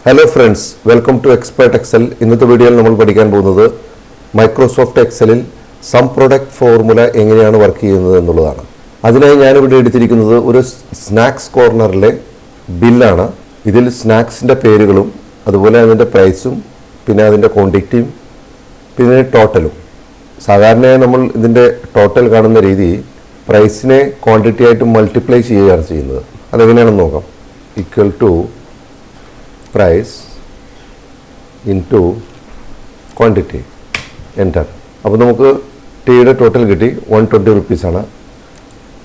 Hello friends, welcome to Expert Excel. ഇന്നത്തെ വീഡിയോയിൽ നമ്മൾ പഠിക്കാൻ പോകുന്നത് മൈക്രോസോഫ്റ്റ് എക്സലിൽ സം പ്രൊഡക്റ്റ് ഫോർമുല എങ്ങനെയാണ് വർക്ക് ചെയ്യുന്നത് എന്നുള്ളതാണ്. അതിനായി ഞാനിവിടെ എടുത്തിരിക്കുന്നത് ഒരു സ്നാക്സ് കോർണറിലെ ബില്ലാണ്. ഇതിൽ സ്നാക്സിൻ്റെ പേരുകളും അതുപോലെ അതിൻ്റെ പ്രൈസും പിന്നെ അതിൻ്റെ ക്വാണ്ടിറ്റിയും പിന്നെ ടോട്ടലും. സാധാരണയായി നമ്മൾ ഇതിൻ്റെ ടോട്ടൽ കാണുന്ന രീതി പ്രൈസിനെ ക്വാണ്ടിറ്റി ആയിട്ട് മൾട്ടിപ്ലൈ ചെയ്യുകയാണ് ചെയ്യുന്നത്. അതെങ്ങനെയാണെന്ന് നോക്കാം. Equal to price into quantity, enter. അപ്പോൾ നമുക്ക് ടീയുടെ ടോട്ടൽ കിട്ടി 120 റുപ്പീസാണ്.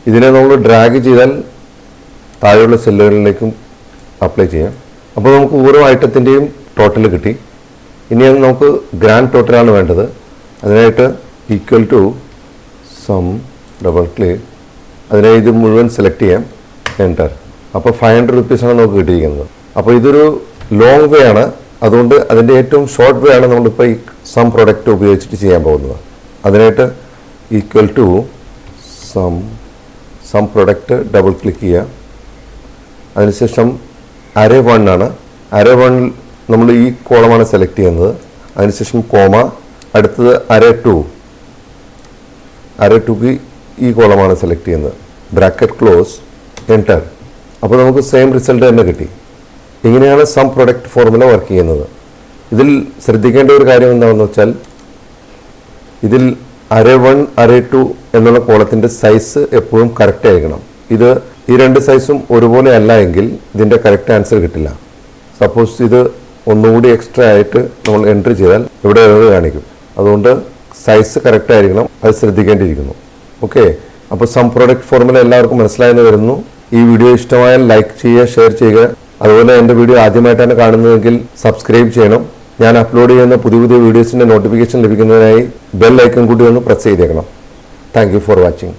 ഇതിനെ നമ്മൾ ഡ്രാഗ് ചെയ്താൽ താഴെയുള്ള സെല്ലുകളിലേക്കും അപ്ലൈ ചെയ്യാം. അപ്പോൾ നമുക്ക് ഓരോ ഐറ്റത്തിൻ്റെയും ടോട്ടൽ കിട്ടി. ഇനിയാണ് നമുക്ക് ഗ്രാൻഡ് ടോട്ടലാണ് വേണ്ടത്. അതിനായിട്ട് equal to sum double click, അതിനെ ഇത് മുഴുവൻ സെലക്ട് ചെയ്യാം, എൻ്റർ. അപ്പോൾ 500 റുപ്പീസാണ് നമുക്ക് കിട്ടിയിരിക്കുന്നത്. അപ്പോൾ ഇതൊരു ലോങ് വേ ആണ്, അതുകൊണ്ട് അതിൻ്റെ ഏറ്റവും ഷോർട്ട് വേ ആണ് നമ്മളിപ്പോൾ ഈ സം പ്രൊഡക്റ്റ് ഉപയോഗിച്ചിട്ട് ചെയ്യാൻ പോകുന്നത്. അതിനായിട്ട് equal to sum product double click ചെയ്യുക. അതിനുശേഷം അരേ 1 ആണ്. അരേ 1 നമ്മൾ ഈ കോളമാണ് സെലക്ട് ചെയ്യുന്നത്. അതിനുശേഷം കോമ, അടുത്തത് അരേ 2ക്ക് ഈ കോളമാണ് സെലക്ട് ചെയ്യുന്നത്, ബ്രാക്കറ്റ് ക്ലോസ്, എൻ്റർ. അപ്പോൾ നമുക്ക് സെയിം റിസൾട്ട് തന്നെ കിട്ടി. ഇങ്ങനെയാണ് സം പ്രൊഡക്റ്റ് ഫോർമുല വർക്ക് ചെയ്യുന്നത്. ഇതിൽ ശ്രദ്ധിക്കേണ്ട ഒരു കാര്യം എന്താണെന്ന് വെച്ചാൽ, ഇതിൽ അരേ 1 അരേ 2 എന്നുള്ള കോളത്തിൻ്റെ സൈസ് എപ്പോഴും കറക്റ്റ് ആയിരിക്കണം. ഈ രണ്ട് സൈസും ഒരുപോലെ അല്ല എങ്കിൽ ഇതിൻ്റെ കറക്റ്റ് ആൻസർ കിട്ടില്ല. സപ്പോസ് ഇത് ഒന്നുകൂടി എക്സ്ട്രാ ആയിട്ട് നമ്മൾ എൻട്രി ചെയ്താൽ ഇവിടെ എറർ കാണിക്കും. അതുകൊണ്ട് സൈസ് കറക്റ്റ് ആയിരിക്കണം, അത് ശ്രദ്ധിക്കേണ്ടിയിരിക്കുന്നു. ഓക്കെ, അപ്പോൾ സം പ്രൊഡക്റ്റ് ഫോർമുല എല്ലാവർക്കും മനസ്സിലായെന്ന് വരുന്നു. ഈ വീഡിയോ ഇഷ്ടമായാൽ ലൈക്ക് ചെയ്യുക, ഷെയർ ചെയ്യുക. അതുപോലെ എൻ്റെ വീഡിയോ ആദ്യമായിട്ടാണ് കാണുന്നതെങ്കിൽ സബ്സ്ക്രൈബ് ചെയ്യണം. ഞാൻ അപ്ലോഡ് ചെയ്യുന്ന പുതിയ വീഡിയോസിൻ്റെ നോട്ടിഫിക്കേഷൻ ലഭിക്കുന്നതിനായി ബെൽ ഐക്കൺ കൂടി ഒന്ന് പ്രസ് ചെയ്തേക്കണം. Thank you for watching.